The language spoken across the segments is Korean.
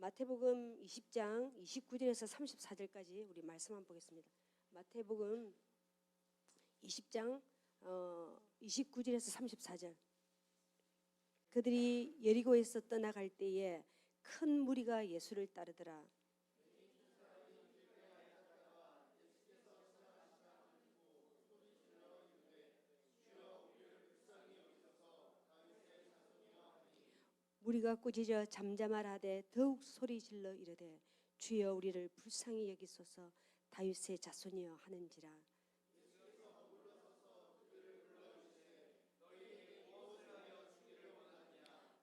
마태복음 20장 29절에서 34절까지 우리 말씀 한번 보겠습니다. 마태복음 20장 29절에서 34절. 그들이 여리고에서 떠나갈 때에 큰 무리가 예수를 따르더라. 무리가 꾸짖어 잠잠하라되 더욱 소리질러 이르되 주여 우리를 불쌍히 여기소서 다윗의 자손이여 하는지라.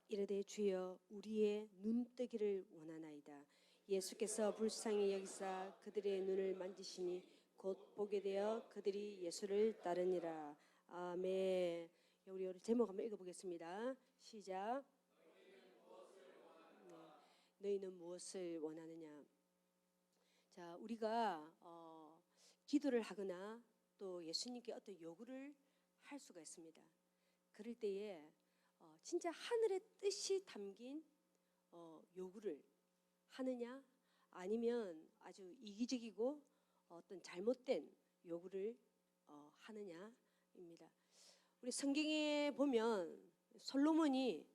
이르되 주여 우리의 눈뜨기를 원하나이다. 예수께서 불쌍히 여기사 그들의 눈을 만지시니 곧 보게 되어 그들이 예수를 따르니라. 아멘. 우리 제목 한번 읽어보겠습니다. 시작. 너희는 무엇을 원하느냐. 자, 우리가 기도를 하거나 또 예수님께 어떤 요구를 할 수가 있습니다. 그럴 때에 진짜 하늘의 뜻이 담긴 요구를 하느냐, 아니면 아주 이기적이고 어떤 잘못된 요구를 하느냐입니다. 우리 성경에 보면 솔로몬이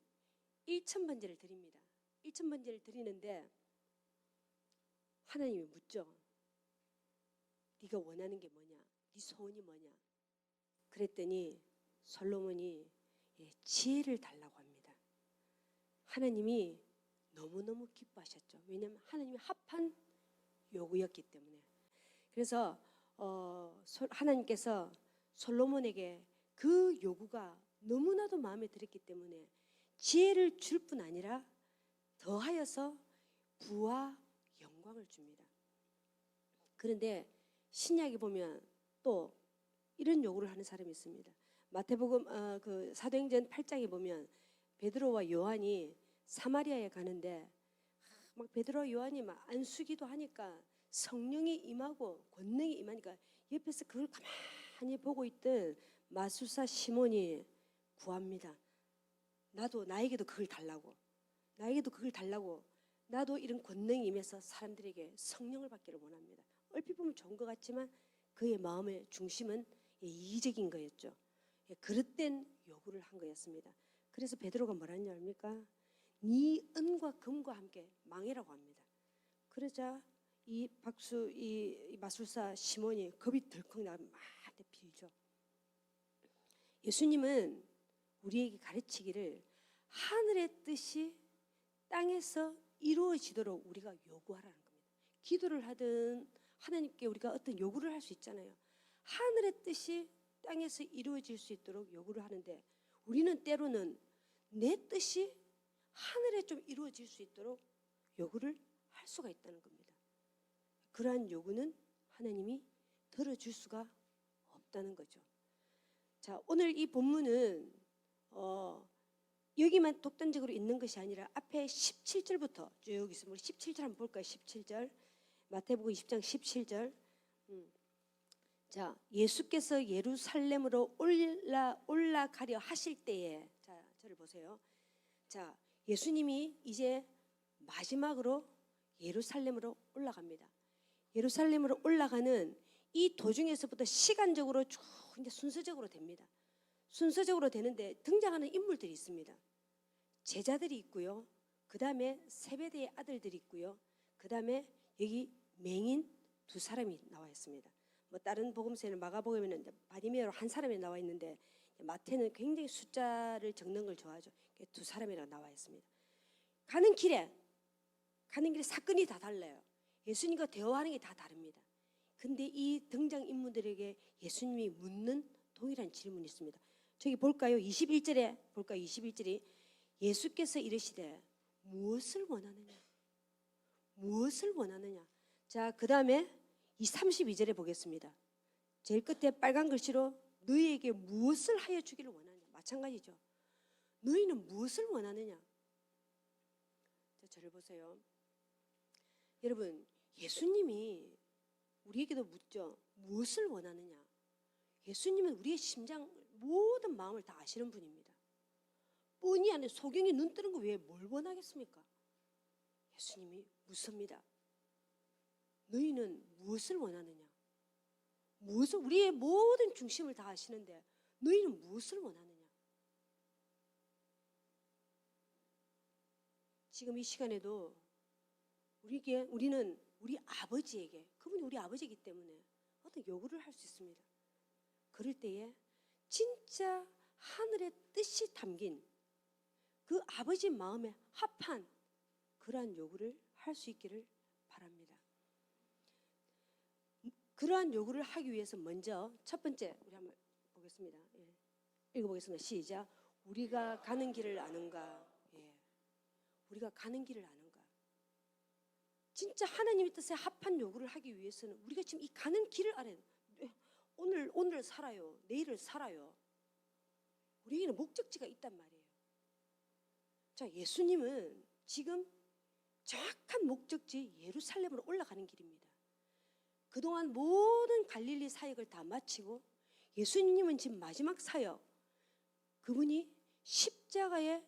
1,000번제를 드립니다. 1,000번제를 드리는데 하나님이 묻죠. 네가 원하는 게 뭐냐? 네 소원이 뭐냐? 그랬더니 솔로몬이 지혜를 달라고 합니다. 하나님이 너무너무 기뻐하셨죠. 왜냐하면 하나님이 합한 요구였기 때문에. 그래서 하나님께서 솔로몬에게 그 요구가 너무나도 마음에 들었기 때문에 지혜를 줄 뿐 아니라 더하여서 부와 영광을 줍니다. 그런데 신약에 보면 또 이런 요구를 하는 사람이 있습니다. 마태복음 그 사도행전 8장에 보면 베드로와 요한이 사마리아에 가는데 막 베드로와 요한이 막 안수기도 하니까 성령이 임하고 권능이 임하니까 옆에서 그걸 가만히 보고 있던 마술사 시몬이 구합니다. 나에게도 그걸 달라고. 나에게도 그걸 달라고. 나도 이런 권능이 임해서 사람들에게 성령을 받기를 원합니다. 얼핏 보면 좋은 것 같지만 그의 마음의 중심은 이기적인 거였죠. 그릇된 요구를 한 거였습니다. 그래서 베드로가 뭐라는 줄 압니까? 네 은과 금과 함께 망해라고 합니다. 그러자 이 마술사 시몬이 겁이 덜컥 나가 막 빌죠. 예수님은 우리에게 가르치기를 하늘의 뜻이 땅에서 이루어지도록 우리가 요구하라는 겁니다. 기도를 하든 하나님께 우리가 어떤 요구를 할 수 있잖아요. 하늘의 뜻이 땅에서 이루어질 수 있도록 요구를 하는데 우리는 때로는 내 뜻이 하늘에 좀 이루어질 수 있도록 요구를 할 수가 있다는 겁니다. 그러한 요구는 하나님이 들어줄 수가 없다는 거죠. 자, 오늘 이 본문은 여기만 독단적으로 있는 것이 아니라 앞에 17절부터 쭉 있습니다. 우리 17절 한번 볼까요? 17절 마태복음 20장 17절. 자, 예수께서 예루살렘으로 올라가려 하실 때에, 자, 저를 보세요. 자, 예수님이 이제 마지막으로 예루살렘으로 올라갑니다. 예루살렘으로 올라가는 이 도중에서부터 시간적으로 쭉 이제 순서적으로 됩니다. 순서적으로 되는데 등장하는 인물들이 있습니다. 제자들이 있고요. 그 다음에 세베대의 아들들이 있고요. 그 다음에 여기 맹인 두 사람이 나와 있습니다. 뭐 다른 복음서에는 마가복음에는 바디메오로 한 사람이 나와 있는데 마태는 굉장히 숫자를 적는 걸 좋아하죠. 두 사람이라고 나와 있습니다. 가는 길에 사건이 다 달라요. 예수님과 대화하는 게 다 다릅니다. 근데 이 등장인물들에게 예수님이 묻는 동일한 질문이 있습니다. 저기 볼까요? 21절에 볼까요? 21절이 예수께서 이르시되 무엇을 원하느냐? 무엇을 원하느냐? 자, 그 다음에 이 32절에 보겠습니다. 제일 끝에 빨간 글씨로 너희에게 무엇을 하여 주기를 원하느냐? 마찬가지죠. 너희는 무엇을 원하느냐? 자, 저를 보세요. 여러분, 예수님이 우리에게도 묻죠. 무엇을 원하느냐? 예수님은 우리의 심장 모든 마음을 다 아시는 분입니다. 뻔히 안에 소경이 눈 뜨는 거 왜 뭘 원하겠습니까? 예수님이 묻습니다. 너희는 무엇을 원하느냐? 무엇을, 우리의 모든 중심을 다 아시는데 너희는 무엇을 원하느냐? 지금 이 시간에도 우리는 우리 아버지에게, 그분이 우리 아버지이기 때문에 어떤 요구를 할 수 있습니다. 그럴 때에 진짜 하늘의 뜻이 담긴 그 아버지 마음에 합한 그러한 요구를 할 수 있기를 바랍니다. 그러한 요구를 하기 위해서 먼저 첫 번째 우리 한번 보겠습니다. 읽어보겠습니다. 시작. 우리가 가는 길을 아는가? 우리가 가는 길을 아는가? 진짜 하나님의 뜻에 합한 요구를 하기 위해서는 우리가 지금 이 가는 길을 알아야 돼요. 오늘 살아요. 내일을 살아요. 우리에게는 목적지가 있단 말이에요. 자, 예수님은 지금 정확한 목적지 예루살렘으로 올라가는 길입니다. 그동안 모든 갈릴리 사역을 다 마치고 예수님은 지금 마지막 사역, 그분이 십자가에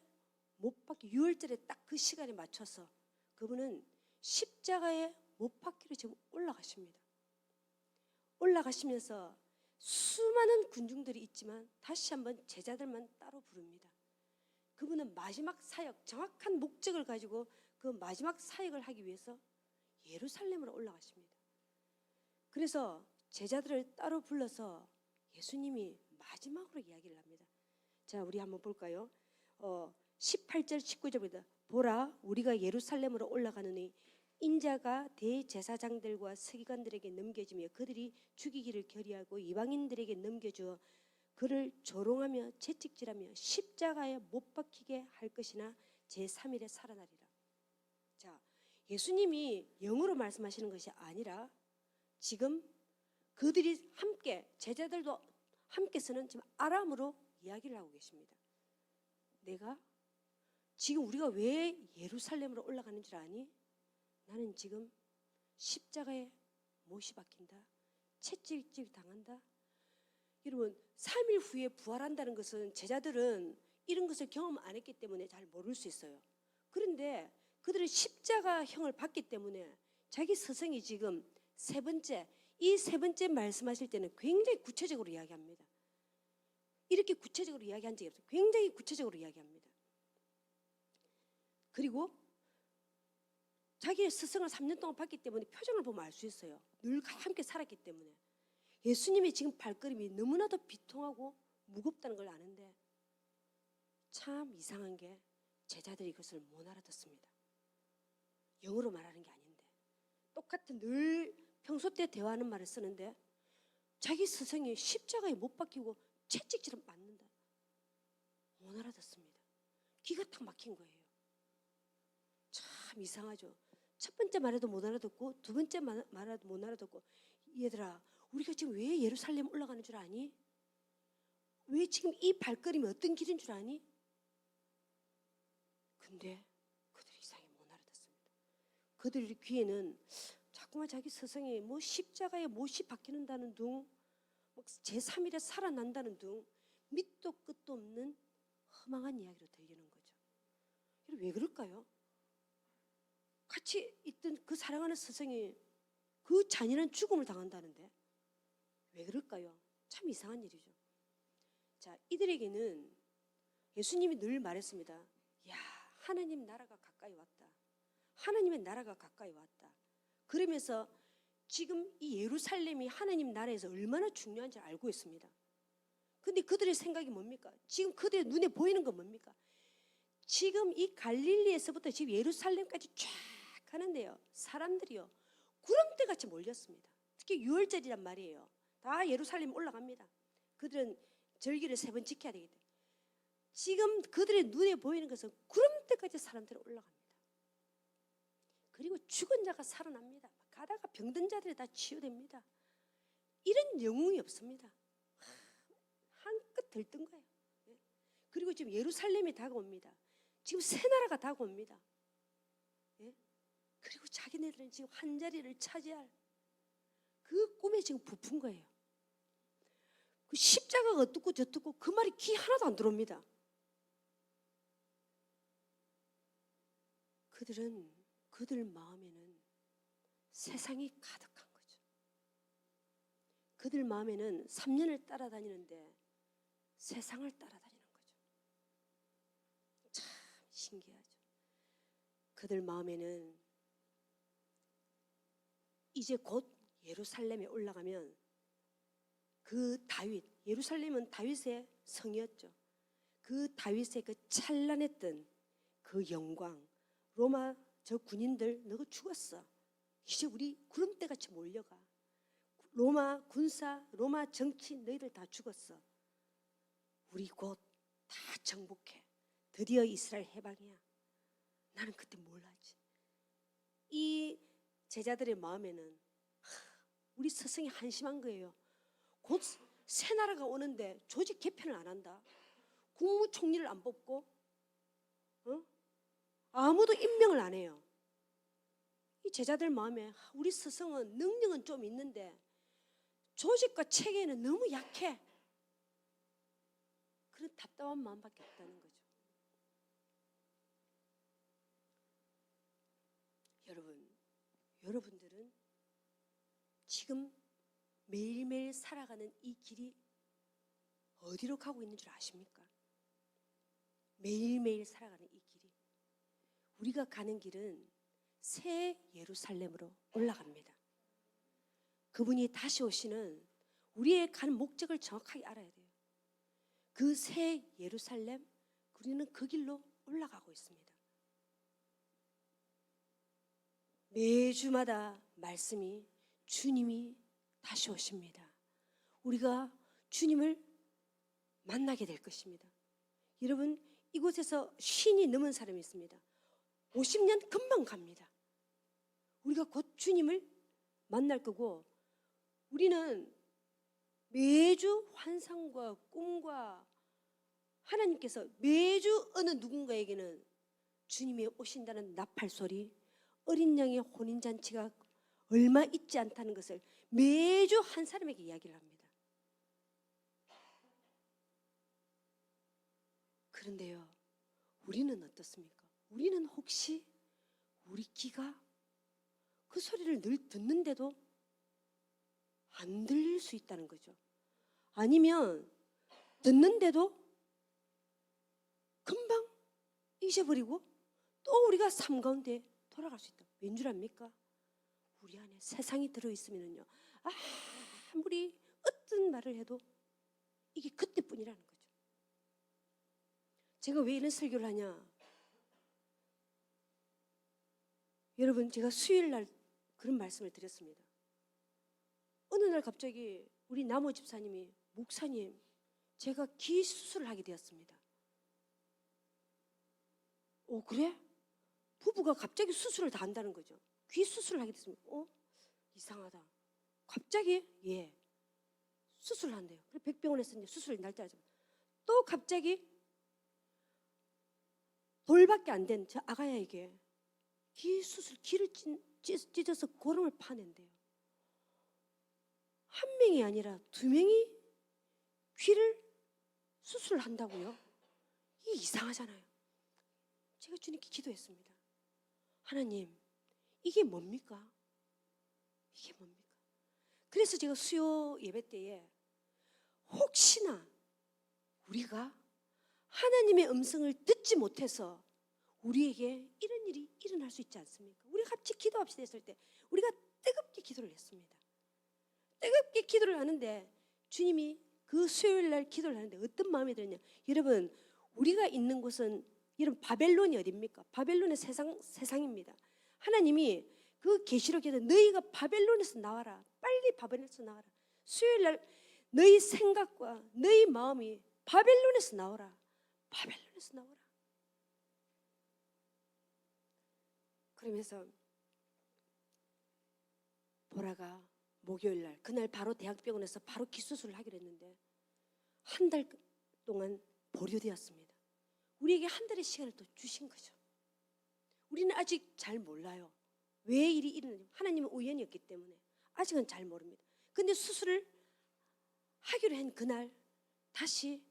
못 박히 6월절에 딱 그 시간에 맞춰서 그분은 십자가에 못 박히로 지금 올라가십니다. 올라가시면서 수많은 군중들이 있지만 다시 한번 제자들만 따로 부릅니다. 그분은 마지막 사역, 정확한 목적을 가지고 그 마지막 사역을 하기 위해서 예루살렘으로 올라가십니다. 그래서 제자들을 따로 불러서 예수님이 마지막으로 이야기를 합니다. 자, 우리 한번 볼까요? 18절 19절입니다. 보라, 우리가 예루살렘으로 올라가느니 인자가 대제사장들과 서기관들에게 넘겨지며 그들이 죽이기를 결의하고 이방인들에게 넘겨주어 그를 조롱하며 채찍질하며 십자가에 못 박히게 할 것이나 제3일에 살아나리라. 자, 예수님이 영어로 말씀하시는 것이 아니라 지금 그들이 함께, 제자들도 함께 쓰는 지금 아람으로 이야기를 하고 계십니다. 내가 지금 우리가 왜 예루살렘으로 올라가는 줄 아니? 나는 지금 십자가에 못이 박힌다. 채찍질 당한다. 여러분, 3일 후에 부활한다는 것은 제자들은 이런 것을 경험 안 했기 때문에 잘 모를 수 있어요. 그런데 그들은 십자가형을 받기 때문에 자기 스승이 지금 이 세 번째 말씀하실 때는 굉장히 구체적으로 이야기합니다. 이렇게 구체적으로 이야기한 적이 없어요. 굉장히 구체적으로 이야기합니다. 그리고 자기의 스승을 3년 동안 봤기 때문에 표정을 보면 알 수 있어요. 늘 함께 살았기 때문에. 예수님의 지금 발걸음이 너무나도 비통하고 무겁다는 걸 아는데 참 이상한 게 제자들이 그것을 못 알아듣습니다. 영어로 말하는 게 아닌데 똑같은 늘 평소 때 대화하는 말을 쓰는데 자기 스승이 십자가에 못 박히고 채찍질을 맞는다. 못 알아듣습니다. 기가 탁 막힌 거예요. 참 이상하죠. 첫 번째 말에도 못 알아듣고 두 번째 말에도 못 알아듣고 얘들아, 우리가 지금 왜 예루살렘 올라가는 줄 아니? 왜 지금 이 발걸음이 어떤 길인 줄 아니? 근데 그들이 이상하게 못 알아듣습니다. 그들 귀에는 자꾸만 자기 스승이 뭐 십자가에 못이 박히는다는 둥, 제3일에 살아난다는 둥, 밑도 끝도 없는 허망한 이야기로 들리는 거죠. 왜 그럴까요? 같이 있던 그 사랑하는 스승이 그 잔인한 죽음을 당한다는데 왜 그럴까요? 참 이상한 일이죠. 자, 이들에게는 예수님이 늘 말했습니다. 야, 하나님 나라가 가까이 왔다. 하나님의 나라가 가까이 왔다. 그러면서 지금 이 예루살렘이 하나님 나라에서 얼마나 중요한지 알고 있습니다. 근데 그들의 생각이 뭡니까? 지금 그들의 눈에 보이는 건 뭡니까? 지금 이 갈릴리에서부터 지금 예루살렘까지 쫙 가는데요, 사람들이요 구름대같이 몰렸습니다. 특히 6월절이란 말이에요. 다 예루살렘 올라갑니다. 그들은 절기를 3번 지켜야 되기 때문에 지금 그들의 눈에 보이는 것은 구름대까지 사람들이 올라갑니다. 그리고 죽은 자가 살아납니다. 가다가 병든 자들이 다 치유됩니다. 이런 영웅이 없습니다. 한껏 들뜬 거예요. 그리고 지금 예루살렘이 다가옵니다. 지금 새 나라가 다가옵니다. 그리고 자기네들은 지금 한 자리를 차지할 그 꿈에 지금 부푼 거예요. 그 십자가가 어떻고 저떻고 그 말이 귀 하나도 안 들어옵니다. 그들은 그들 마음에는 세상이 가득한 거죠. 그들 마음에는 3년을 따라다니는데 세상을 따라다니는 거죠. 참 신기하죠. 그들 마음에는 이제 곧 예루살렘에 올라가면 그 다윗, 예루살렘은 다윗의 성이었죠. 그 다윗의 그 찬란했던 그 영광, 로마 저 군인들 너가 죽었어. 이제 우리 구름대같이 몰려가. 로마 군사, 로마 정치 너희들 다 죽었어. 우리 곧 다 정복해. 드디어 이스라엘 해방이야. 나는 그때 몰랐지. 이 제자들의 마음에는 우리 스승이 한심한 거예요. 곧 새 나라가 오는데 조직 개편을 안 한다. 국무총리를 안 뽑고 아무도 임명을 안 해요. 이 제자들 마음에 우리 스승은 능력은 좀 있는데 조직과 체계는 너무 약해. 그런 답답한 마음밖에 없다는 거죠. 여러분들은 지금 매일매일 살아가는 이 길이 어디로 가고 있는 줄 아십니까? 매일매일 살아가는 이 길이, 우리가 가는 길은 새 예루살렘으로 올라갑니다. 그분이 다시 오시는 우리의 가는 목적을 정확하게 알아야 돼요. 그 새 예루살렘, 우리는 그 길로 올라가고 있습니다. 매주마다 말씀이 주님이 다시 오십니다. 우리가 주님을 만나게 될 것입니다. 여러분, 이곳에서 쉰이 넘은 사람이 있습니다. 50년 금방 갑니다. 우리가 곧 주님을 만날 거고, 우리는 매주 환상과 꿈과 하나님께서 매주 어느 누군가에게는 주님이 오신다는 나팔 소리, 어린 양의 혼인잔치가 얼마 있지 않다는 것을 매주 한 사람에게 이야기를 합니다. 그런데요, 우리는 어떻습니까? 우리는 혹시 우리 귀가 그 소리를 늘 듣는데도 안 들릴 수 있다는 거죠. 아니면 듣는데도 금방 잊어버리고 또 우리가 삶 가운데 돌아갈 수 있다. 왠 줄 압니까? 우리 안에 세상이 들어있으면요, 아무리 어떤 말을 해도 이게 그때뿐이라는 거죠. 제가 왜 이런 설교를 하냐? 여러분, 제가 수요일 날 그런 말씀을 드렸습니다. 어느 날 갑자기 우리 나모 집사님이, 목사님, 제가 귀 수술을 하게 되었습니다. 그래? 부부가 갑자기 수술을 다 한다는 거죠. 귀 수술을 하게 됐습니다. 이상하다. 갑자기 수술을 한대요. 그래서 백병원에서 이제 수술 날짜를 잡아요. 또 갑자기 돌밖에 안 된 저 아가야에게 귀 수술, 귀를 찢어서 고름을 파낸대요. 한 명이 아니라 2명이 귀를 수술을 한다고요? 이게 이상하잖아요. 제가 주님께 기도했습니다. 하나님, 이게 뭡니까? 이게 뭡니까? 그래서 제가 수요 예배 때에 혹시나 우리가 하나님의 음성을 듣지 못해서 우리에게 이런 일이 일어날 수 있지 않습니까? 우리가 같이 기도합시다 했을 때 우리가 뜨겁게 기도를 했습니다. 뜨겁게 기도를 하는데 주님이 그 수요일 날 기도를 하는데 어떤 마음이 들었냐? 여러분, 우리가 있는 곳은, 여러분, 바벨론이 어디입니까? 바벨론의 세상입니다. 하나님이 그 계시록에서 너희가 바벨론에서 나와라, 빨리 바벨론에서 나와라. 수요일 날 너희 생각과 너희 마음이 바벨론에서 나오라, 바벨론에서 나오라. 그러면서 보라가 목요일 날, 그날 바로 대학병원에서 바로 귀 수술을 하기로 했는데 한 달 동안 보류되었습니다. 우리에게 한 달의 시간을 또 주신 거죠. 우리는 아직 잘 몰라요. 왜 일이 일어나는지. 하나님은 우연이었기 때문에 아직은 잘 모릅니다. 근데 수술을 하기로 한 그날 다시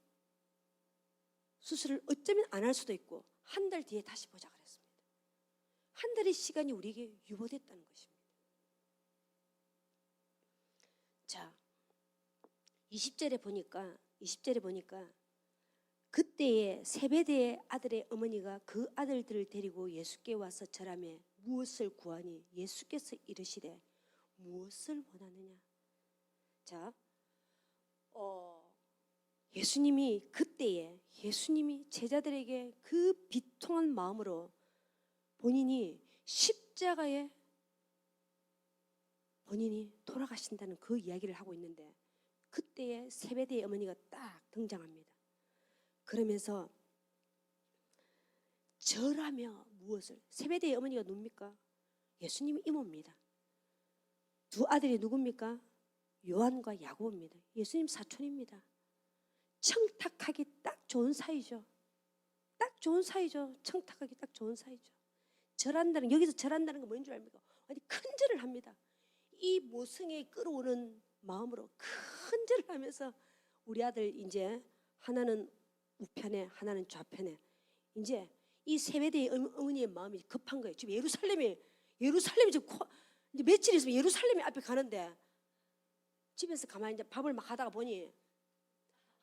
수술을 어쩌면 안 할 수도 있고 한 달 뒤에 다시 보자 그랬습니다. 한 달의 시간이 우리에게 유보됐다는 것입니다. 자, 20절에 보니까 그때에 세베대의 아들의 어머니가 그 아들들을 데리고 예수께 와서 절하며 무엇을 구하니 예수께서 이르시되 무엇을 원하느냐. 자, 예수님이 제자들에게 그 비통한 마음으로 본인이 십자가에 본인이 돌아가신다는 그 이야기를 하고 있는데 그때에 세베대의 어머니가 딱 등장합니다. 그러면서 절하며 무엇을, 세베대의 어머니가 누굽니까? 예수님의 이모입니다. 두 아들이 누굽니까? 요한과 야고보입니다. 예수님 사촌입니다. 청탁하기 딱 좋은 사이죠. 딱 좋은 사이죠. 청탁하기 딱 좋은 사이죠. 절한다는, 여기서 절한다는 건 뭔 줄 압니까? 아니, 큰 절을 합니다. 이 모성에 끌어오는 마음으로 큰 절을 하면서 우리 아들 이제 하나는 우편에 하나는 좌편에, 이제 이 세베대의 어머니의 마음이 급한 거예요. 지금 예루살렘이 지금 이제 며칠 있으면 예루살렘이 앞에 가는데 집에서 가만히 이제 밥을 막 하다가 보니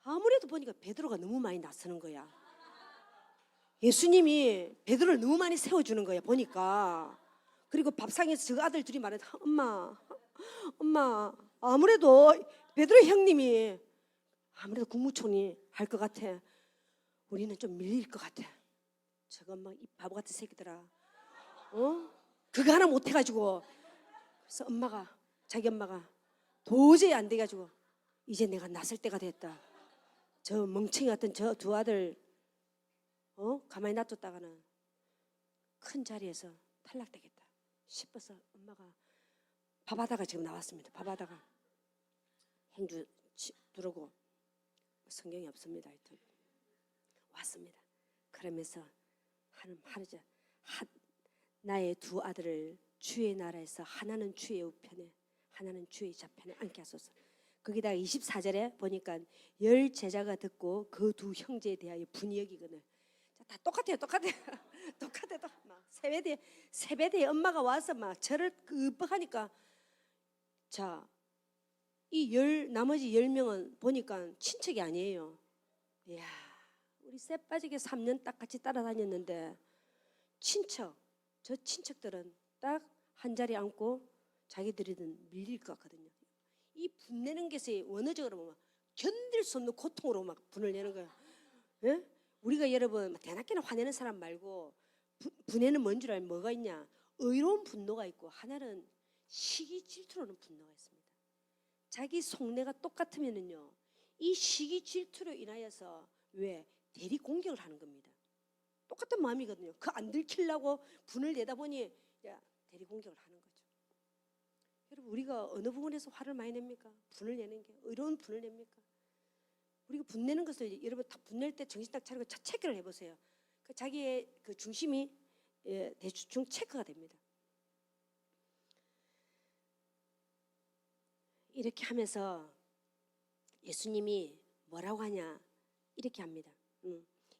아무래도 보니까 베드로가 너무 많이 나서는 거야. 예수님이 베드로를 너무 많이 세워주는 거야 보니까. 그리고 밥상에서 저 아들 둘이 말해, 엄마 아무래도 베드로 형님이 아무래도 국무총리 할 것 같아. 우리는 좀 밀릴 것 같아. 저거 막 이 바보 같은 새끼들아, 그거 하나 못 해가지고. 그래서 자기 엄마가 도저히 안 돼가지고 이제 내가 나설 때가 됐다. 저 멍청이 같은 저 두 아들 가만히 놔뒀다가는 큰 자리에서 탈락되겠다 싶어서 엄마가 밥하다가 지금 나왔습니다. 밥하다가 행주 두르고 성경이 없습니다. 하여튼 왔습니다. 그러면서 하루죠. 나의 두 아들을 주의 나라에서 하나는 주의 우편에 하나는 주의 좌편에 앉게 하소서. 거기다가 24절에 보니까 10 제자가 듣고 그 두 형제에 대하여 분이 여기거늘. 다 똑같아요. 똑같아. 막 세베대의 엄마가 와서 막 저를 끄뻑하니까, 자, 나머지 10명은 보니까 친척이 아니에요. 이야, 우리 쎄 빠지게 3년 딱 같이 따라다녔는데 저 친척들은 딱 한 자리 앉고 자기들이든 밀릴 것 같거든요. 이 분내는 것이 원어적으로 보면 견딜 수 없는 고통으로 막 분을 내는 거예요. 예? 우리가 여러분 대낮게나 화내는 사람 말고 분해는 뭔 줄 알면 뭐가 있냐? 의로운 분노가 있고 하나는 시기 질투로는 분노가 있습니다. 자기 속내가 똑같으면은요, 이 시기 질투로 인하여서 왜 대리 공격을 하는 겁니다. 똑같은 마음이거든요. 그 안 들키려고 분을 내다 보니 대리 공격을 하는 거죠. 여러분, 우리가 어느 부분에서 화를 많이 냅니까? 분을 내는 게 의로운 분을 냅니까? 우리가 분내는 것을 여러분 다 분낼 때 정신 딱 차리고 체크를 해보세요. 자기의 그 중심이 대충 체크가 됩니다. 이렇게 하면서 예수님이 뭐라고 하냐 이렇게 합니다.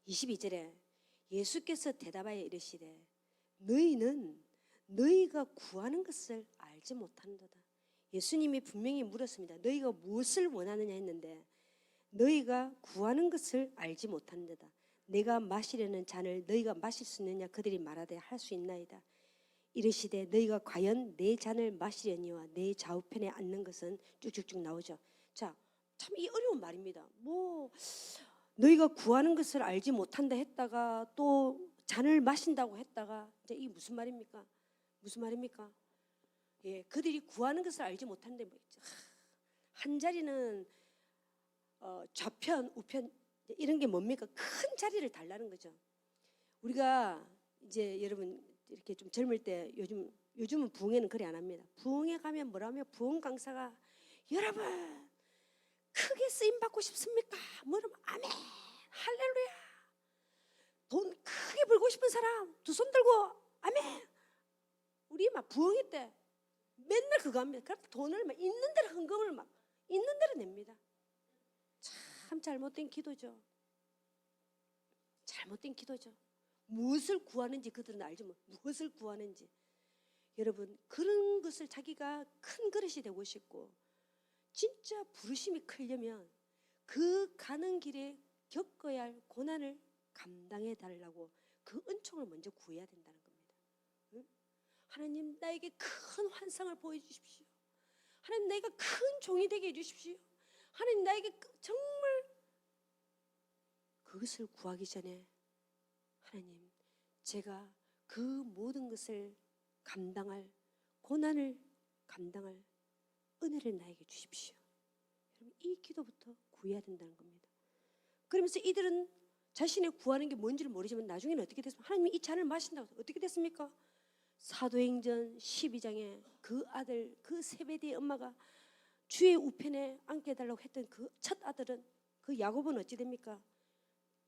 22절에 예수께서 대답하여 이르시되 너희는 너희가 구하는 것을 알지 못하는도다. 예수님이 분명히 물었습니다. 너희가 무엇을 원하느냐 했는데 너희가 구하는 것을 알지 못하는도다. 내가 마시려는 잔을 너희가 마실 수 있느냐 그들이 말하되 할 수 있나이다. 이르시되 너희가 과연 내 잔을 마시려니와 내 좌우편에 앉는 것은 쭉쭉쭉 나오죠. 자, 참 이 어려운 말입니다. 너희가 구하는 것을 알지 못한다 했다가 또 잔을 마신다고 했다가 이제 이게 무슨 말입니까? 예, 그들이 구하는 것을 알지 못하는데 한 자리는 좌편, 우편 이런 게 뭡니까? 큰 자리를 달라는 거죠. 우리가 이제 여러분 이렇게 좀 젊을 때 요즘은 부흥회는 그래 안 합니다. 부흥회 가면 뭐라며 부흥 강사가 여러분 크게 쓰임 받고 싶습니까? 뭐라면 아멘 할렐루야. 돈 크게 벌고 싶은 사람 두 손 들고 아멘. 우리 막 부흥회 때 맨날 그거 합니다. 그럼 돈을 막 있는 대로 헌금을 막 있는 대로 냅니다. 참 잘못된 기도죠. 무엇을 구하는지 그들은 알지 무엇을 구하는지. 여러분 그런 것을 자기가 큰 그릇이 되고 싶고 진짜 부르심이 크려면 그 가는 길에 겪어야 할 고난을 감당해 달라고 그 은총을 먼저 구해야 된다는 겁니다. 응? 하나님 나에게 큰 환상을 보여주십시오. 하나님 나에게 큰 종이 되게 해주십시오. 하나님 나에게 정말 그것을 구하기 전에 하나님 제가 그 모든 것을 감당할 고난을 감당할 은혜를 나에게 주십시오. 여러분 이 기도부터 구해야 된다는 겁니다. 그러면서 이들은 자신의 구하는 게 뭔지를 모르지만 나중에는 어떻게 됐습니까? 하나님이 이 잔을 마신다고 어떻게 됐습니까? 사도행전 12장에 그 아들 그 세베대의 엄마가 주의 우편에 앉게 해달라고 했던 그 첫 아들은 그 야곱은 어찌 됩니까?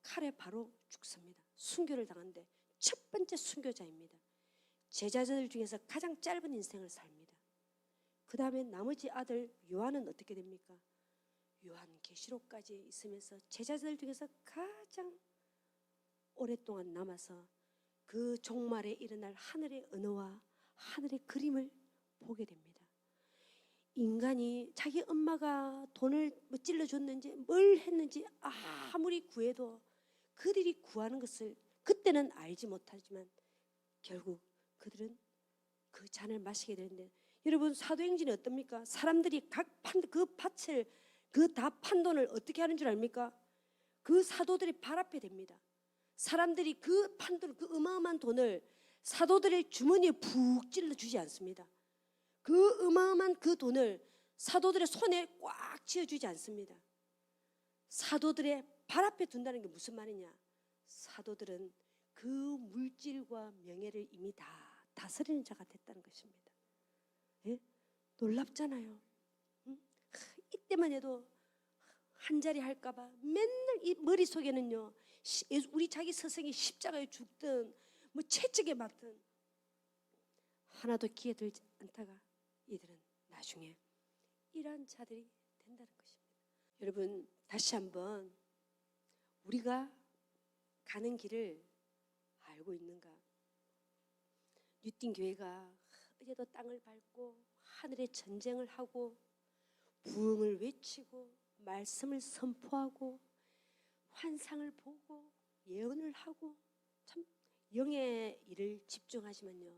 칼에 바로 죽습니다. 순교를 당한데 첫 번째 순교자입니다. 제자들 중에서 가장 짧은 인생을 삽니다. 그 다음에 나머지 아들 요한은 어떻게 됩니까? 요한 계시록까지 있으면서 제자들 중에서 가장 오랫동안 남아서 그 종말에 일어날 하늘의 언어와 하늘의 그림을 보게 됩니다. 인간이 자기 엄마가 돈을 뭐 찔러줬는지 뭘 했는지 아무리 구해도 그들이 구하는 것을 그때는 알지 못하지만 결국 그들은 그 잔을 마시게 되는데 여러분 사도행전이 어떻습니까? 사람들이 각 그 밭을 그 다 판 돈을 어떻게 하는 줄 압니까? 그 사도들이 발 앞에 댑니다. 사람들이 그 판 돈, 그 어마어마한 돈을 사도들의 주머니에 푹 찔러 주지 않습니다. 그 어마어마한 그 돈을 사도들의 손에 꽉 쥐어주지 않습니다. 사도들의 발 앞에 둔다는 게 무슨 말이냐? 사도들은 그 물질과 명예를 이미 다 다스리는 자가 됐다는 것입니다. 예? 놀랍잖아요. 응? 이때만 해도 한 자리 할까봐 맨날 이 머릿속에는요 우리 자기 스승이 십자가에 죽든 뭐 채찍에 맞든 하나도 기회 들지 않다가 이들은 나중에 이러한 자들이 된다는 것입니다. 여러분 다시 한번 우리가 가는 길을 알고 있는가? 뉴팅 교회가 어제도 땅을 밟고 하늘의 전쟁을 하고 부흥을 외치고 말씀을 선포하고 환상을 보고 예언을 하고 참 영의 일을 집중하지만요.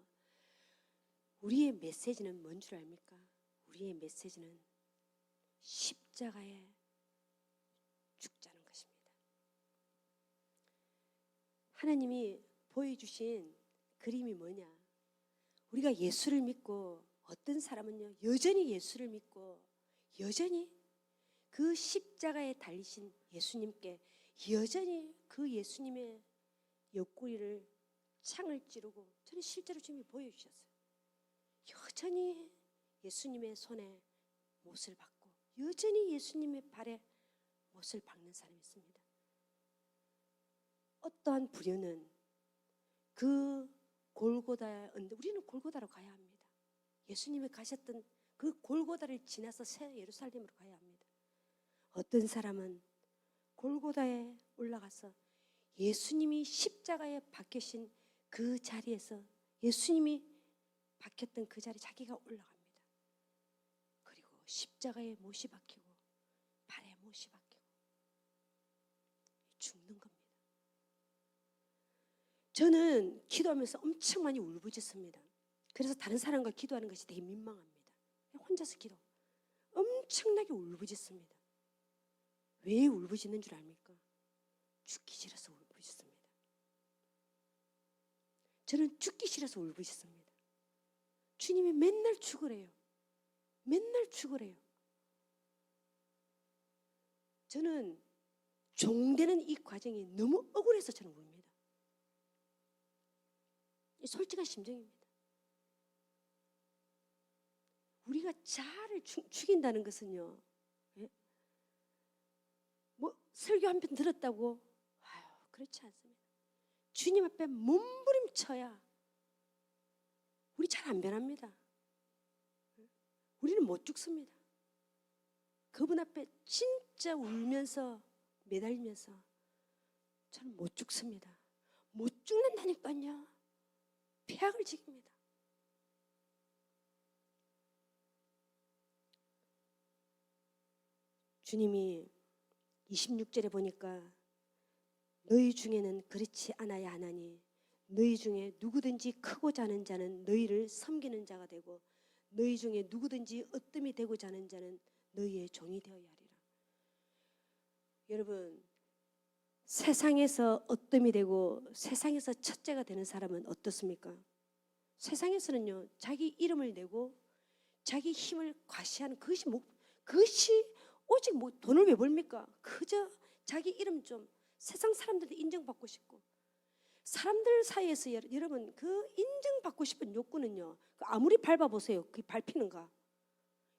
우리의 메시지는 뭔 줄 압니까? 우리의 메시지는 십자가에 죽자는 것입니다. 하나님이 보여주신 그림이 뭐냐? 우리가 예수를 믿고 어떤 사람은요 여전히 예수를 믿고 여전히 그 십자가에 달리신 예수님께 여전히 그 예수님의 옆구리를 창을 찌르고 저는 실제로 주님이 보여주셨어요. 여전히 예수님의 손에 못을 박고 여전히 예수님의 발에 못을 박는 사람이 있습니다. 어떠한 불효는 그 골고다의 언덕, 우리는 골고다로 가야 합니다. 예수님이 가셨던 그 골고다를 지나서 새 예루살렘으로 가야 합니다. 어떤 사람은 골고다에 올라가서 예수님이 십자가에 박히신 그 자리에서 예수님이 박혔던 그 자리 자기가 올라갑니다. 그리고 십자가에 못이 박히고 발에 못이 박히고 죽는 겁니다. 저는 기도하면서 엄청 많이 울부짖습니다. 그래서 다른 사람과 기도하는 것이 되게 민망합니다. 혼자서 기도 엄청나게 울부짖습니다. 왜 울부짖는 줄 압니까? 죽기 싫어서 울부짖습니다. 저는 죽기 싫어서 울부짖습니다. 주님이 맨날 죽으래요. 맨날 죽으래요. 저는 종되는 이 과정이 너무 억울해서 저는 웁니다. 솔직한 심정입니다. 우리가 자아를 죽인다는 것은요, 예? 뭐 설교 한 편 들었다고 그렇지 않습니다. 주님 앞에 몸부림쳐야 우리 잘 안 변합니다. 우리는 못 죽습니다. 그분 앞에 진짜 울면서 매달리면서 저는 못 죽습니다. 못 죽는다니까요. 폐악을 지킵니다. 주님이 26절에 보니까 너희 중에는 그렇지 않아야 하나니 너희 중에 누구든지 크고 자는 자는 너희를 섬기는 자가 되고 너희 중에 누구든지 으뜸이 되고자 하는 자는 너희의 종이 되어야 하리라. 여러분, 세상에서 으뜸이 되고 세상에서 첫째가 되는 사람은 어떻습니까? 세상에서는요, 자기 이름을 내고 자기 힘을 과시하는 그것이 오직 뭐 돈을 왜 벌입니까? 그저 자기 이름 좀 세상 사람들한테 인정받고 싶고, 사람들 사이에서 여러분 그 인정받고 싶은 욕구는요, 아무리 밟아보세요, 그게 밟히는가?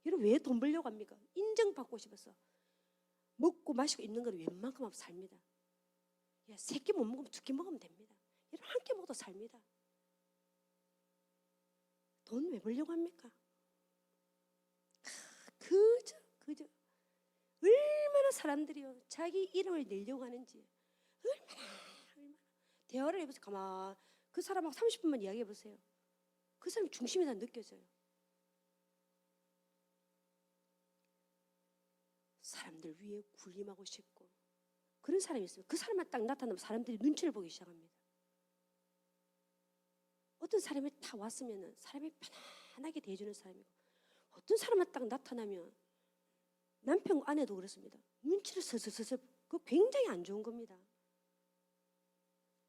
여러분 왜 돈 벌려고 합니까? 인정받고 싶어서. 먹고 마시고 입는 건 웬만큼 하면 삽니다. 야, 3끼 못 먹으면 2끼 먹으면 됩니다. 여러분 한 끼 먹어도 삽니다. 돈 왜 벌려고 합니까? 그저 얼마나 사람들이요 자기 이름을 내려고 하는지 얼마나 대화를 해보세요. 가만 그 사람하고 30분만 이야기해 보세요. 그 사람 중심이 다 느껴져요. 사람들 위에 군림하고 싶고 그런 사람이 있어요. 그 사람만 딱 나타나면 사람들이 눈치를 보기 시작합니다. 어떤 사람이 다 왔으면 사람이 편안하게 대해주는 사람이고, 어떤 사람만 딱 나타나면 남편 아내도 그렇습니다. 눈치를 서서서서 그거 굉장히 안 좋은 겁니다.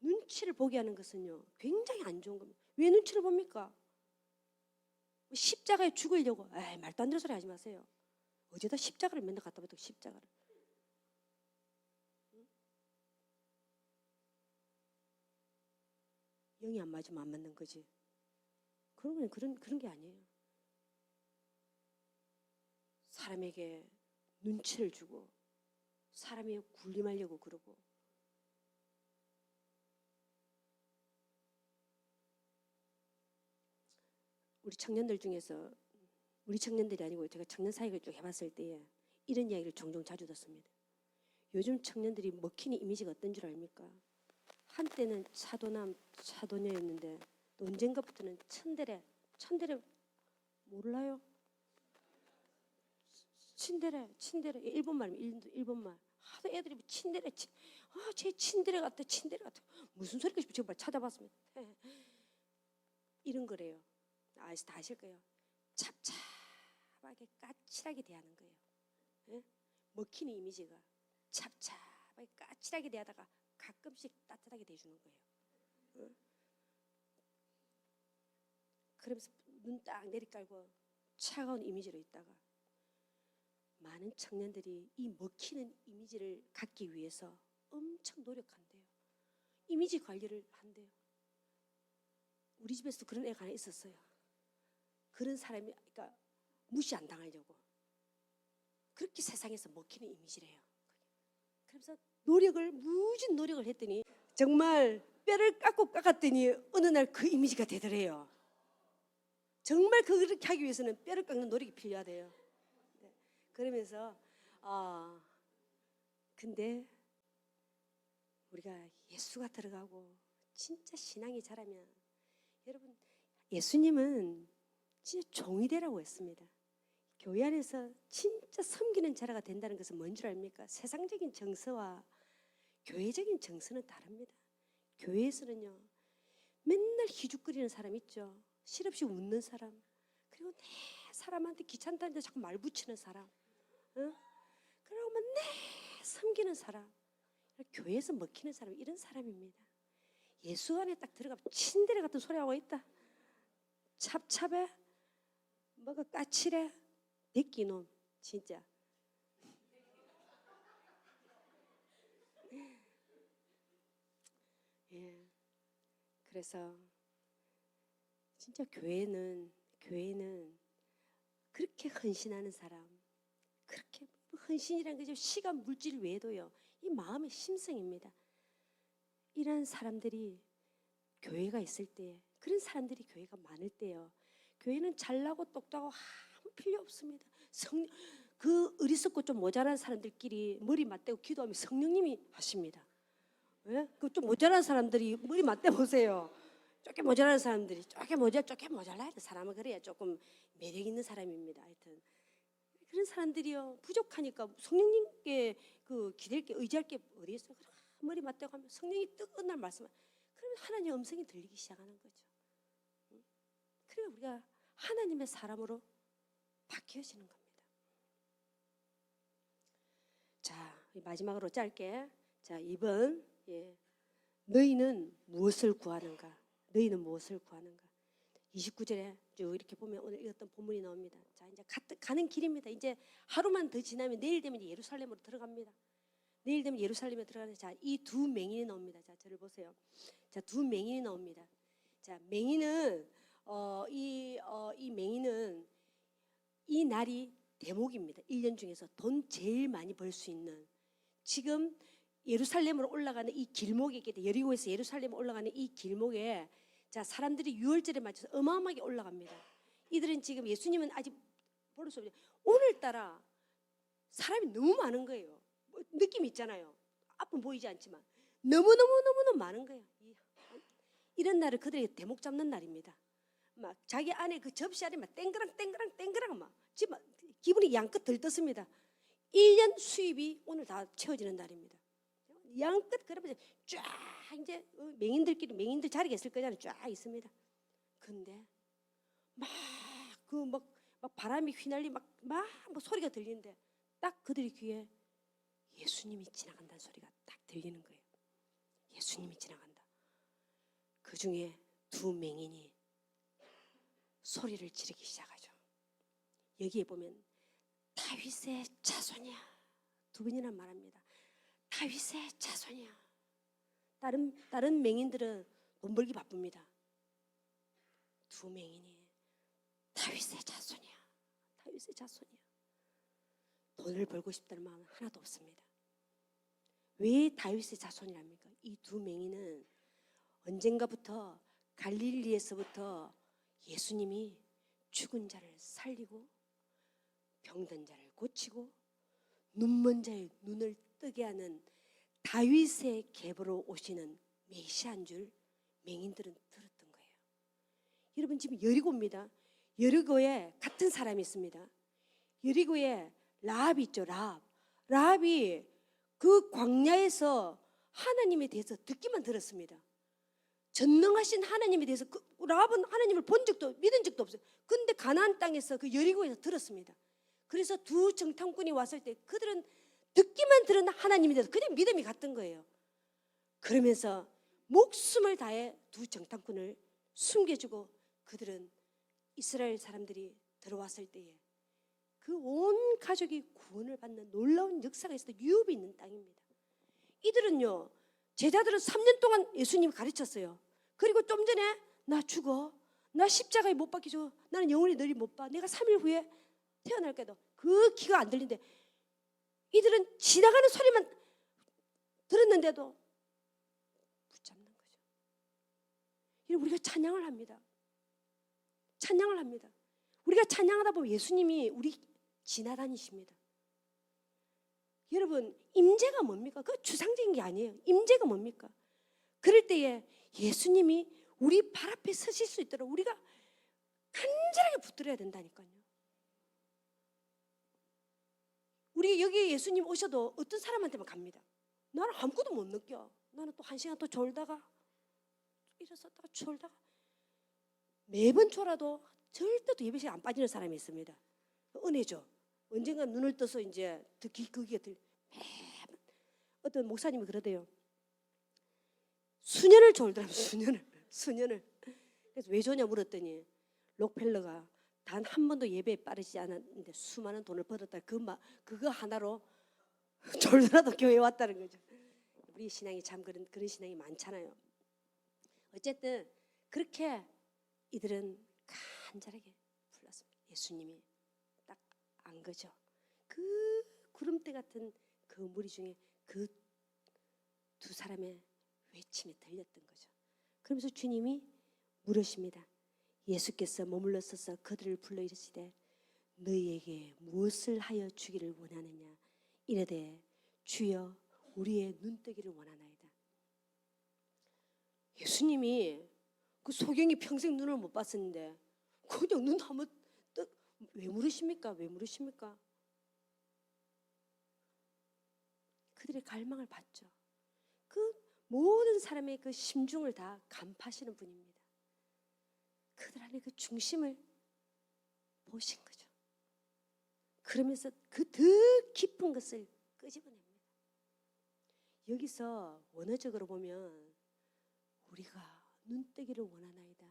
눈치를 보게 하는 것은요 굉장히 안 좋은 겁니다. 왜 눈치를 봅니까? 십자가에 죽으려고 말도 안 되는 소리 하지 마세요. 어제다 십자가를 맨날 갖다 봤다고 십자가를. 영이 안 맞으면 안 맞는 거지. 그런 게 아니에요. 사람에게 눈치를 주고 사람이 군림하려고 그러고, 우리 청년들 중에서, 우리 청년들이 아니고 제가 청년 사역을 쭉 해봤을 때에 이런 이야기를 종종 자주 듣습니다. 요즘 청년들이 먹히는 이미지가 어떤 줄 압니까? 한때는 차도남, 차도녀였는데 또 언젠가부터는 천대래 몰라요? 친데레 일본말이면 일본말. 하도 애들이 친데레 제 친데레 같아 무슨 소리가 싶어 정말 찾아봤습니다. 이런 거래요. 다 아실 거예요. 찹찹하게 까칠하게 대하는 거예요. 예? 먹히는 이미지가 찹찹하게 까칠하게 대하다가 가끔씩 따뜻하게 대주는 거예요. 예? 그러면서 눈 딱 내리깔고 차가운 이미지로 있다가, 많은 청년들이 이 먹히는 이미지를 갖기 위해서 엄청 노력한대요. 이미지 관리를 한대요. 우리 집에서도 그런 애가 하나 있었어요. 그런 사람이, 그러니까 무시 안 당하려고 그렇게 세상에서 먹히는 이미지래요. 그래서 무진 노력을 했더니 정말 뼈를 깎았더니 어느 날 그 이미지가 되더래요. 정말 그렇게 하기 위해서는 뼈를 깎는 노력이 필요하대요. 그러면서 근데 우리가 예수가 들어가고 진짜 신앙이 자라면, 여러분 예수님은 진짜 종이 되라고 했습니다. 교회 안에서 진짜 섬기는 자라가 된다는 것은 뭔 줄 압니까? 세상적인 정서와 교회적인 정서는 다릅니다. 교회에서는요 맨날 희죽거리는 사람 있죠. 실없이 웃는 사람, 그리고 내 사람한테 귀찮다는데 자꾸 말 붙이는 사람, 그러고 맨날 섬기는 사람, 교회에서 먹히는 사람, 이런 사람입니다. 예수 안에 딱 들어가면 친데레 같은 소리 하고 있다. 찹찹해, 뭐가 까칠해, 내끼놈 진짜. 예, 그래서 진짜 교회는 그렇게 헌신하는 사람, 그렇게 헌신이라는 게 시간 물질 외에도요 이 마음의 심성입니다. 이런 사람들이 교회가 있을 때, 그런 사람들이 교회가 많을 때요, 교회는 잘나고 똑똑하고 아무 필요 없습니다. 그 어리석고 좀 모자란 사람들끼리 머리 맞대고 기도하면 성령님이 하십니다. 예? 그 좀 모자란 사람들이 머리 맞대 보세요. 쪼개 모자란 사람들이 쪼개 모자라야 돼. 사람은 그래야 조금 매력 있는 사람입니다. 하여튼 그런 사람들이요 부족하니까 성령님께 그 기댈 게 의지할 게 어디 있어? 머리 맞대고 하면 성령이 뜨거운 날 말씀. 그러면 하나님의 음성이 들리기 시작하는 거죠. 그래 우리가 하나님의 사람으로 바뀌어지는 겁니다. 자 마지막으로 짧게 자 2번 너희는 무엇을 구하는가? 너희는 무엇을 구하는가? 29절에 쭉 이렇게 보면 오늘 읽었던 본문이 나옵니다. 자 이제 가는 길입니다. 이제 하루만 더 지나면 내일 되면 예루살렘으로 들어갑니다. 내일 되면 예루살렘에 들어가는 자이 두 맹인이 나옵니다. 자 저를 보세요. 자 두 맹인이 나옵니다. 자 맹인은 이 맹인은 이 날이 대목입니다. 1년 중에서 돈 제일 많이 벌 수 있는 지금 예루살렘으로 올라가는 이 길목에 여리고에서 예루살렘으로 올라가는 이 길목에 자 사람들이 유월절에 맞춰서 어마어마하게 올라갑니다. 이들은 지금 예수님은 아직 볼 수 없어요. 오늘따라 사람이 너무 많은 거예요. 뭐 느낌 있잖아요. 앞은 보이지 않지만 너무너무 많은 거예요. 이런 날을 그들에게 대목 잡는 날입니다. 막 자기 안에 그 접시 안에 막 땡그랑 막 지금 기분이 양끝 들떴습니다. 1년 수입이 오늘 다 채워지는 날입니다. 양끝 그러면서 쫙 이제 맹인들 자리가 있을 거잖아요. 쫙 있습니다. 근데 막 바람이 휘날리 막 소리가 들리는데 딱 그들의 귀에 예수님이 지나간다는 소리가 딱 들리는 거예요. 예수님이 지나간다. 그 중에 두 맹인이 소리를 지르기 시작하죠. 여기에 보면 다윗의 자손이야. 두 번이나 말합니다. 다윗의 자손이야. 다른 맹인들은 돈 벌기 바쁩니다. 두 맹인이 다윗의 자손이야. 다윗의 자손이야. 돈을 벌고 싶다는 마음은 하나도 없습니다. 왜 다윗의 자손이랍니까? 이 두 맹인은 언젠가부터 갈릴리에서부터 예수님이 죽은 자를 살리고 병든 자를 고치고 눈먼 자의 눈을 뜨게 하는 다윗의 계보로 오시는 메시아인 줄 맹인들은 들었던 거예요. 여러분 지금 여리고입니다. 여리고에 같은 사람이 있습니다. 여리고에 라합이 있죠. 라합이 그 광야에서 하나님에 대해서 듣기만 들었습니다. 전능하신 하나님에 대해서 라합은 하나님을 본 적도 믿은 적도 없어요. 근데 가나안 땅에서 그 여리고에서 들었습니다. 그래서 두 정탐꾼이 왔을 때 그들은 듣기만 들은 하나님에 대해서 그냥 믿음이 갔던 거예요. 그러면서 목숨을 다해 두 정탐꾼을 숨겨주고 그들은 이스라엘 사람들이 들어왔을 때에 그 온 가족이 구원을 받는 놀라운 역사가 있어서 유업이 있는 땅입니다. 이들은요 제자들은 3년 동안 예수님을 가르쳤어요. 그리고 좀 전에 나 죽어, 나 십자가에 못 박히죠, 나는 영원히 너를 못 봐, 내가 3일 후에 태어날 거다. 그 귀가 안 들린데 이들은 지나가는 소리만 들었는데도 붙잡는 거죠. 우리가 찬양을 합니다. 찬양을 합니다. 우리가 찬양하다 보면 예수님이 우리 지나다니십니다. 여러분 임재가 뭡니까? 그 주상적인 게 아니에요. 임재가 뭡니까? 그럴 때에 예수님이 우리 발 앞에 서실 수 있도록 우리가 간절하게 붙들어야 된다니까요. 우리 여기 예수님 오셔도 어떤 사람한테만 갑니다. 나는 아무것도 못 느껴. 나는 또 1시간 또 졸다가 일어섰다가 졸다가 매번 졸아도 절대 또 예배 시간 안 빠지는 사람이 있습니다. 은혜죠. 언젠가 눈을 떠서 이제 그게 매번 어떤 목사님이 그러대요. 수년을 졸더라면 수년을. 그래서 왜 조냐 물었더니 록펠러가 단 한 번도 예배에 빠르지 않았는데 수많은 돈을 벌었다. 그거 하나로 졸더라도 교회에 왔다는 거죠. 우리 신앙이 참 그런 신앙이 많잖아요. 어쨌든 그렇게 이들은 간절하게 불렀습니다. 예수님이 딱 안 거죠. 그 구름대 같은 그 무리 중에 그 두 사람의 외침이 들렸던 거죠. 그러면서 주님이 물으십니다. 예수께서 머물러 서서 그들을 불러 이르시되 너희에게 무엇을 하여 주기를 원하느냐 이르되 주여 우리의 눈뜨기를 원하나이다. 예수님이 그 소경이 평생 눈을 못 봤었는데 그냥 눈 한번 왜 물으십니까? 왜 물으십니까? 그들의 갈망을 봤죠. 그 모든 사람의 그 심중을 다 간파하시는 분입니다. 그들 안에 그 중심을 보신 거죠. 그러면서 그 더 깊은 것을 끄집어냅니다. 여기서 원어적으로 보면 우리가 눈뜨기를 원하나이다.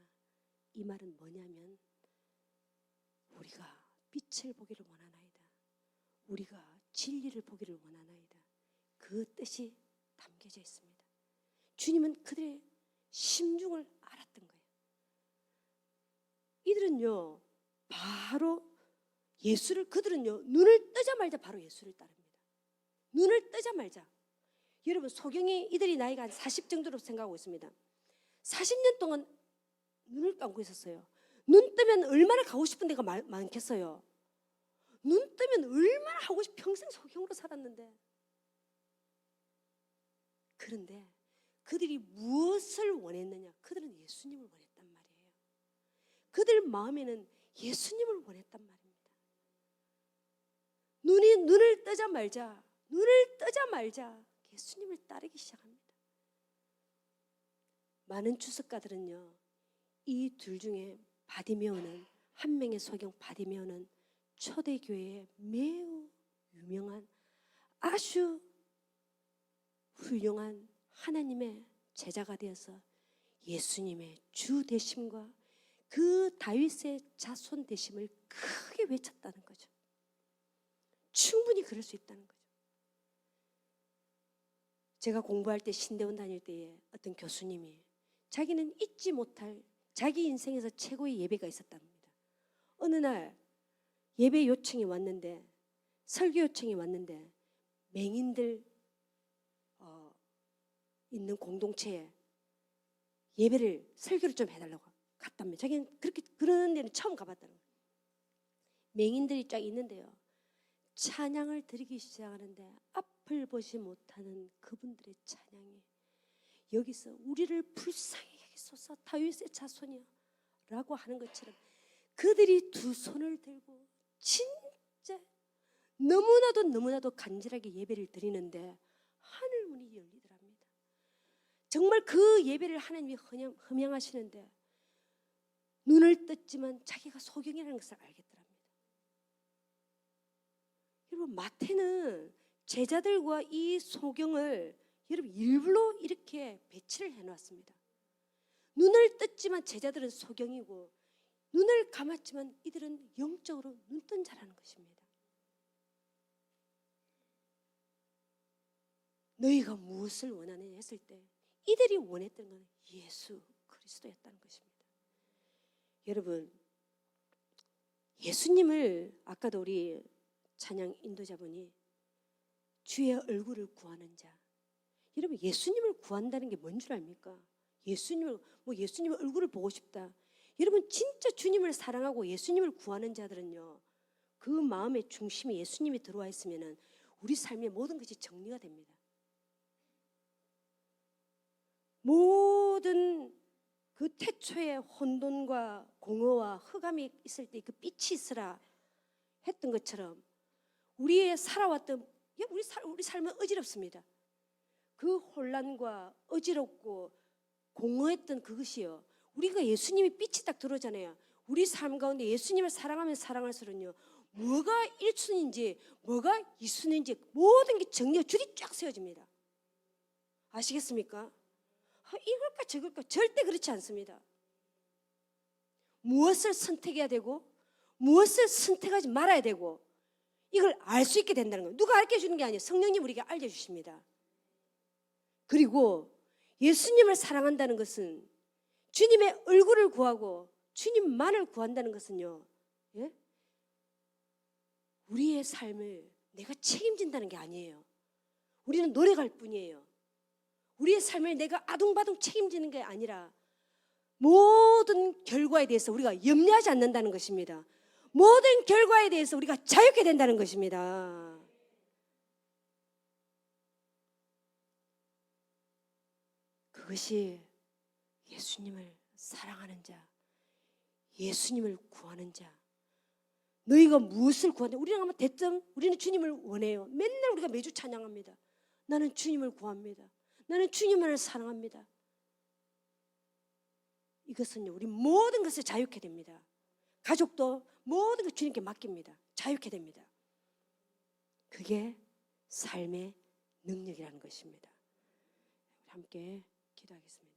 이 말은 뭐냐면 우리가 빛을 보기를 원하나이다. 우리가 진리를 보기를 원하나이다. 그 뜻이 담겨져 있습니다. 주님은 그들의 심중을 알았던 거예요. 이들은요 바로 그들은요 눈을 뜨자마자 바로 예수를 따릅니다. 눈을 뜨자마자. 여러분 소경이 이들이 나이가 한 40 정도로 생각하고 있습니다. 40년 동안 눈을 감고 있었어요. 눈 뜨면 얼마나 가고 싶은 데가 많겠어요. 눈 뜨면 얼마나 하고 싶 평생 소경으로 살았는데. 그런데 그들이 무엇을 원했느냐? 그들은 예수님을 원했단 말이에요. 그들 마음에는 예수님을 원했단 말입니다. 눈을 뜨자마자 예수님을 따르기 시작합니다. 많은 주석가들은요, 이 둘 중에 바디메오는, 한 명의 소경 바디메오는 초대교회에 매우 유명한 아주 훌륭한 하나님의 제자가 되어서 예수님의 주 되심과 그 다윗의 자손 되심을 크게 외쳤다는 거죠. 충분히 그럴 수 있다는 거죠. 제가 공부할 때 신대원 다닐 때에 어떤 교수님이 자기는 잊지 못할 자기 인생에서 최고의 예배가 있었답니다. 어느 날 예배 요청이 왔는데, 설교 요청이 왔는데 맹인들 있는 공동체에 설교를 좀 해달라고 갔답니다. 자기는 그런 데는 처음 가봤다는 거예요. 맹인들이 쫙 있는데요, 찬양을 드리기 시작하는데 앞을 보지 못하는 그분들의 찬양이 여기서 우리를 불쌍히 여기소서 다윗의 자손이여 라고 하는 것처럼 그들이 두 손을 들고 진짜 너무나도 간절하게 예배를 드리는데 하늘문이 열리더랍니다. 정말 그 예배를 하나님이 흠양하시는데 눈을 떴지만 자기가 소경이라는 것을 알겠더랍니다. 여러분 마태는 제자들과 이 소경을 여러분 일부러 이렇게 배치를 해놨습니다. 눈을 떴지만 제자들은 소경이고 눈을 감았지만 이들은 영적으로 눈뜬 자라는 것입니다. 너희가 무엇을 원하느냐 했을 때 이들이 원했던 것은 예수 그리스도였다는 것입니다. 여러분 예수님을 아까도 우리 찬양 인도자분이 주의 얼굴을 구하는 자. 여러분 예수님을 구한다는 게 뭔 줄 압니까? 예수님의 얼굴을 보고 싶다. 여러분 진짜 주님을 사랑하고 예수님을 구하는 자들은요, 그 마음의 중심에 예수님이 들어와 있으면은 우리 삶의 모든 것이 정리가 됩니다. 모든 그 태초의 혼돈과 공허와 흑암이 있을 때 그 빛이 있으라 했던 것처럼 우리의 살아왔던 우리 삶은 어지럽습니다. 그 혼란과 어지럽고 공허했던 그것이요, 우리가 예수님이 빛이 딱 들어오잖아요. 우리 삶 가운데 예수님을 사랑하면 사랑할수록요, 뭐가 1순위인지 뭐가 2순위인지 모든 게 정리가 줄이 쫙 세워집니다. 아시겠습니까? 이걸까 저걸까 절대 그렇지 않습니다. 무엇을 선택해야 되고 무엇을 선택하지 말아야 되고 이걸 알 수 있게 된다는 거예요. 누가 알려주는 게 아니에요. 성령님 우리에게 알려주십니다. 그리고 예수님을 사랑한다는 것은, 주님의 얼굴을 구하고 주님만을 구한다는 것은요, 예? 우리의 삶을 내가 책임진다는 게 아니에요. 우리는 노력할 뿐이에요. 우리의 삶을 내가 아둥바둥 책임지는 게 아니라 모든 결과에 대해서 우리가 염려하지 않는다는 것입니다. 모든 결과에 대해서 우리가 자유케 된다는 것입니다. 그것이 예수님을 사랑하는 자, 예수님을 구하는 자. 너희가 무엇을 구하냐? 우리는 아마 대점 우리는 주님을 원해요. 맨날 우리가 매주 찬양합니다. 나는 주님을 구합니다. 나는 주님만을 사랑합니다. 이것은요, 우리 모든 것을 자유케 됩니다. 가족도 모든 것 주님께 맡깁니다. 자유케 됩니다. 그게 삶의 능력이라는 것입니다. 함께 기도하겠습니다.